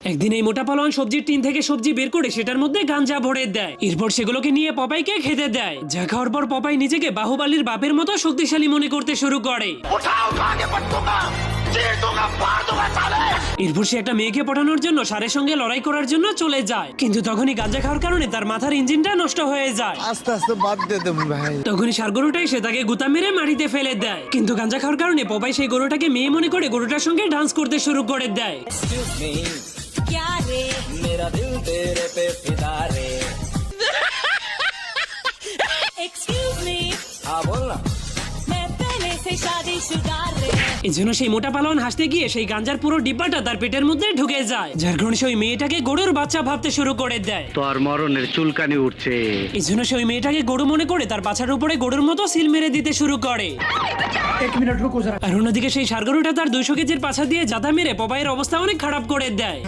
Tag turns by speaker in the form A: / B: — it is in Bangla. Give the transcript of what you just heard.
A: একদিন এই মোটা পালোয়ান সবজির টিন থেকে সবজি বের করে সেটার মধ্যে গাঞ্জা ভরে দেয়। এরপর সেগুলোকে নিয়ে পপাইকে খেতে দেয়। যা খাওয়ার পর পপাই নিজেকে বাহুবালির বাপের মতো শক্তিশালী মনে করতে শুরু করে। এরপর সে একটা মেয়েকে পটানোর জন্য ষাঁড়ের সঙ্গে লড়াই করার জন্য চলে যায়, কিন্তু তখনই গাঞ্জা খাওয়ার কারণে তার মাথার ইঞ্জিনটা নষ্ট হয়ে যায়।
B: আস্তে আস্তে বাদ দিয়ে দেবো ভাই।
A: তখনই ষাঁড় গরুটা এসে তাকে গুতা মেরে মাটিতে ফেলে দেয়, কিন্তু গাঞ্জা খাওয়ার কারণে পপাই সেই গরুটাকে মেয়ে মনে করে গরুটার সঙ্গে ডান্স করতে শুরু করে দেয়।
C: क्या रे मेरा दिल तेरे पे फिदा रे एक्सक्यूज मी
B: हाँ बोल ना।
C: मैं पहले से शादीशुदा रे
A: এই জন্য সেই মোটা পালোয়ান হাসতে গিয়ে সেই গাঞ্জার পুরো ডিব্বাটা তার পেটের মধ্যে ঢুকে যায়, যার কারণে সেই মেয়েটাকে গরুর বাচ্চা ভাবতে শুরু করে দেয়।
D: তোর মরণের চুলকানি উঠছে।
A: এই জন্য সেই মেয়েটাকে গরু মনে করে তার পাছার উপরে গরুর মতো সিল মেরে দিতে শুরু করে। আর অন্যদিকে সেই ষাঁড় গরুটা তার 200 কেজির পাছা দিয়ে জাতা মেরে পপাইয়ের অবস্থা অনেক খারাপ করে দেয়।